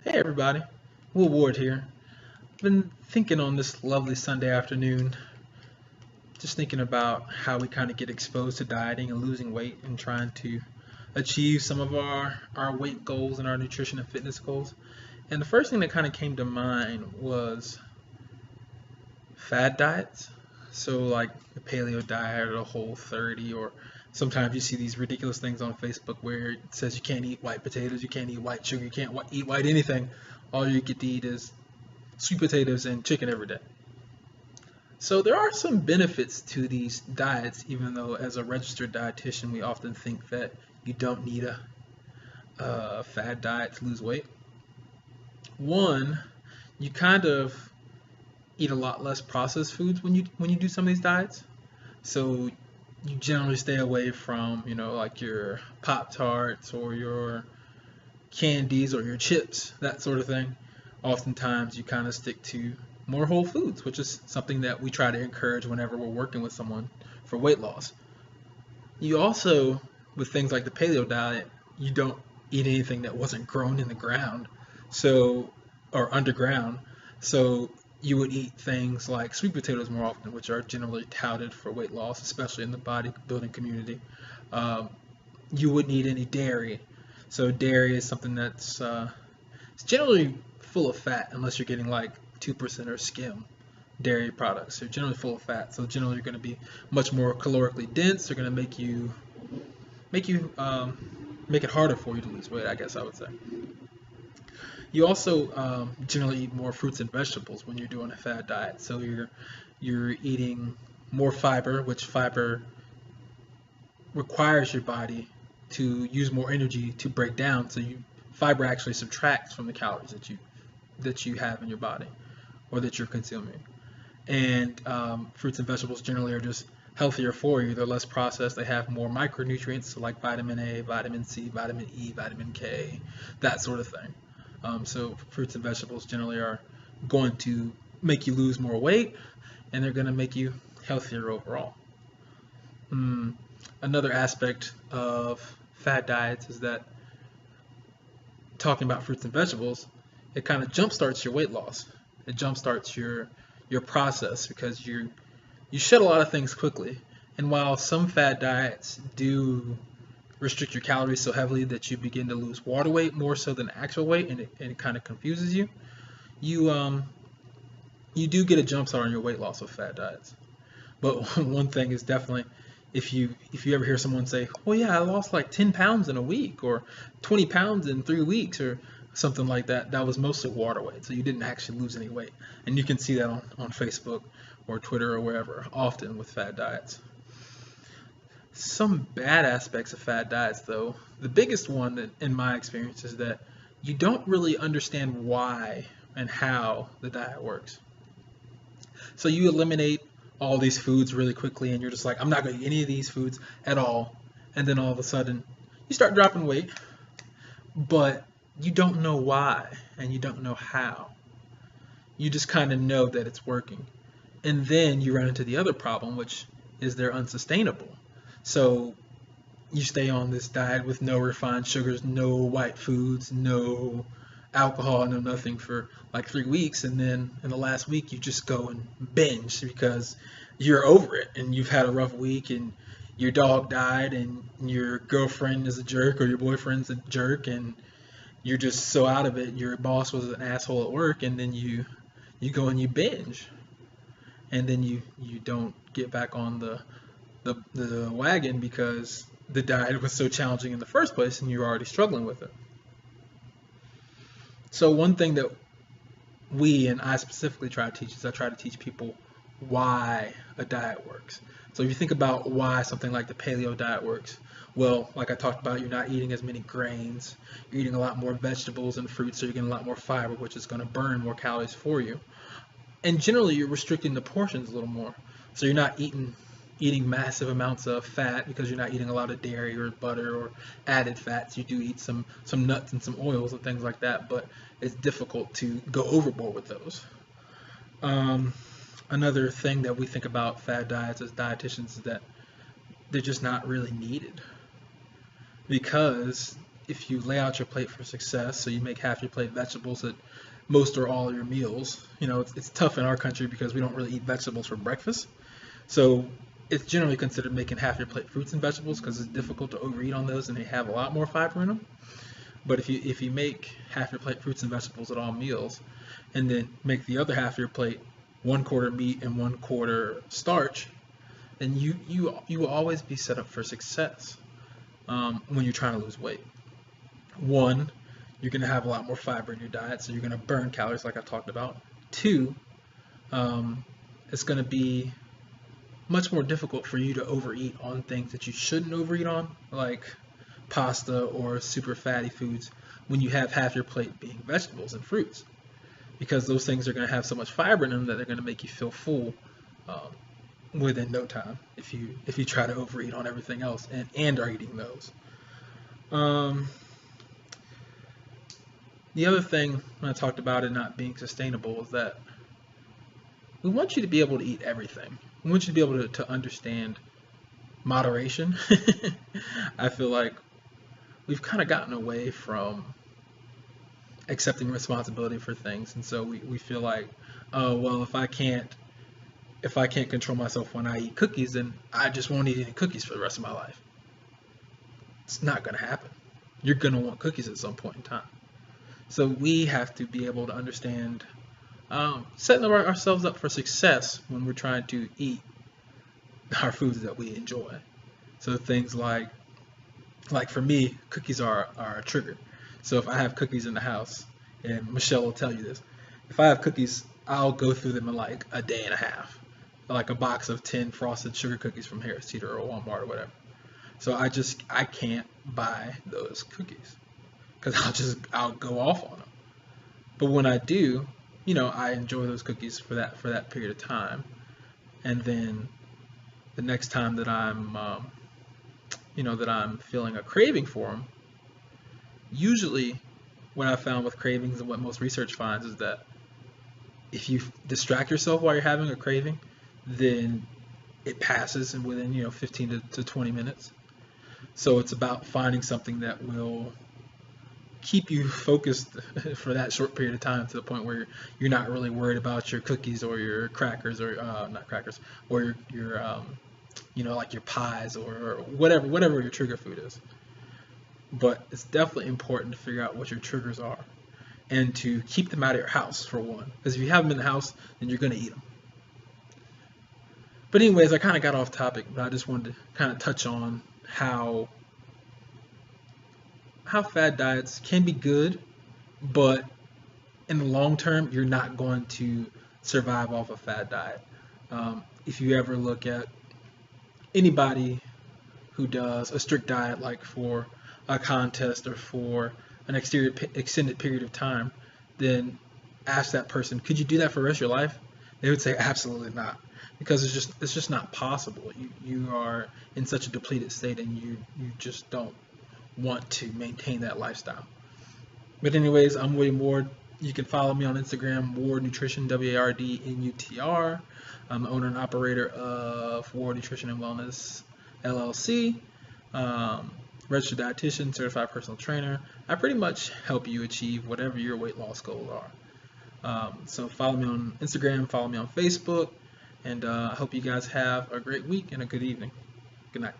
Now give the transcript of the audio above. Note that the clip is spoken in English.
Hey everybody, Will Ward here. Been thinking on this lovely Sunday afternoon, just thinking about how we kind of get exposed to dieting and losing weight and trying to achieve some of our weight goals and our nutrition and fitness goals. And the first thing that kind of came to mind was fad diets. So like the Paleo diet or the Whole 30, or sometimes you see these ridiculous things on Facebook where it says you can't eat white potatoes, you can't eat white sugar, you can't eat white anything. All you get to eat is sweet potatoes and chicken every day. So there are some benefits to these diets, even though as a registered dietitian, we often think that you don't need a fad diet to lose weight. One, you kind of eat a lot less processed foods when you do some of these diets. So you generally stay away from, like your Pop Tarts or your candies or your chips, that sort of thing. Oftentimes you kind of stick to more whole foods, which is something that we try to encourage whenever we're working with someone for weight loss. You also, with things like the paleo diet, you don't eat anything that wasn't grown in the ground, so or underground. So you would eat things like sweet potatoes more often, which are generally touted for weight loss, especially in the bodybuilding community. Um, you wouldn't eat any dairy. So dairy is something that's it's generally full of fat unless you're getting like 2% or skim dairy products. They're generally full of fat, so generally you're going to be much more calorically dense. They're going to make it harder for you to lose weight, I guess I would say. You also generally eat more fruits and vegetables when you're doing a fat diet. So you're eating more fiber, which fiber requires your body to use more energy to break down. So fiber actually subtracts from the calories that you have in your body or that you're consuming. And fruits and vegetables generally are just healthier for you. They're less processed. They have more micronutrients, so like vitamin A, vitamin C, vitamin E, vitamin K, that sort of thing. So fruits and vegetables generally are going to make you lose more weight, and they're going to make you healthier overall. Mm, Another aspect of fad diets is that talking about fruits and vegetables, it kind of jumpstarts your weight loss. It jumpstarts your process because you shed a lot of things quickly. And while some fad diets do restrict your calories so heavily that you begin to lose water weight more so than actual weight, and it kind of confuses you, you you do get a jump start on your weight loss with fad diets. But one thing is definitely if you ever hear someone say, "Well, yeah, I lost like 10 pounds in a week or 20 pounds in 3 weeks," or something like that, that was mostly water weight. So you didn't actually lose any weight. And you can see that on Facebook or Twitter or wherever often with fad diets. Some bad aspects of fad diets, though, the biggest one that, in my experience, is that you don't really understand why and how the diet works. So you eliminate all these foods really quickly, and you're just like, I'm not going to eat any of these foods at all. And then all of a sudden, you start dropping weight, but you don't know why and you don't know how. You just kind of know that it's working. And then you run into the other problem, which is they're unsustainable. So you stay on this diet with no refined sugars, no white foods, no alcohol, no nothing for like 3 weeks, and then in the last week you just go and binge because you're over it and you've had a rough week and your dog died and your girlfriend is a jerk or your boyfriend's a jerk and you're just so out of it. Your boss was an asshole at work, and then you go and you binge, and then you don't get back on the wagon because the diet was so challenging in the first place and you're already struggling with it. So one thing that we and I specifically try to teach is I try to teach people why a diet works. So if you think about why something like the paleo diet works, well, like I talked about, you're not eating as many grains, you're eating a lot more vegetables and fruits, so you're getting a lot more fiber, which is going to burn more calories for you. And generally, you're restricting the portions a little more. So you're not eating massive amounts of fat because you're not eating a lot of dairy or butter or added fats. You do eat some nuts and some oils and things like that, but it's difficult to go overboard with those. Um, Another thing that we think about fad diets as dietitians is that they're just not really needed because if you lay out your plate for success, so you make half your plate vegetables at most or all of your meals. It's tough in our country because we don't really eat vegetables for breakfast. So it's generally considered making half your plate fruits and vegetables because it's difficult to overeat on those and they have a lot more fiber in them. But if you make half your plate fruits and vegetables at all meals, and then make the other half of your plate 1/4 meat and 1/4 starch, then you will always be set up for success when you're trying to lose weight. One, you're going to have a lot more fiber in your diet, so you're going to burn calories like I talked about. Two, it's going to be much more difficult for you to overeat on things that you shouldn't overeat on, like pasta or super fatty foods, when you have half your plate being vegetables and fruits, because those things are going to have so much fiber in them that they're going to make you feel full within no time if you try to overeat on everything else and are eating those. The other thing when I talked about it not being sustainable is that we want you to be able to eat everything. We want you to be able to understand moderation. I feel like we've kind of gotten away from accepting responsibility for things, and so we feel like, oh well, if I can't control myself when I eat cookies, then I just won't eat any cookies for the rest of my life. It's not going to happen. You're going to want cookies at some point in time. So we have to be able to understand setting ourselves up for success when we're trying to eat our foods that we enjoy. So things like for me, cookies are a trigger. So if I have cookies in the house, and Michelle will tell you this, if I have cookies, I'll go through them in like a day and a half, like a box of 10 frosted sugar cookies from Harris Teeter or Walmart or whatever. So I can't buy those cookies because I'll go off on them. But when I do, I enjoy those cookies for that period of time, and then the next time that I'm feeling a craving for them, usually what I found with cravings and what most research finds is that if you distract yourself while you're having a craving, then it passes and within 15 to 20 minutes. So it's about finding something that will keep you focused for that short period of time, to the point where you're not really worried about your cookies or your crackers, or not crackers, or your like your pies or whatever your trigger food is. But it's definitely important to figure out what your triggers are and to keep them out of your house, for one, because if you have them in the house, then you're going to eat them. But anyways, I kind of got off topic, but I just wanted to kind of touch on how fad diets can be good, but in the long term, you're not going to survive off a fad diet. If you ever look at anybody who does a strict diet, like for a contest or for an extended period of time, then ask that person, could you do that for the rest of your life? They would say absolutely not, because it's just not possible. You are in such a depleted state, and you just don't want to maintain that lifestyle. But anyways, I'm William Ward. You can follow me on Instagram, Ward Nutrition, WARDNUTR. I'm the owner and operator of Ward Nutrition and Wellness LLC. Registered dietitian, certified personal trainer. I pretty much help you achieve whatever your weight loss goals are. So follow me on Instagram, follow me on Facebook, and I hope you guys have a great week and a good evening. Good night.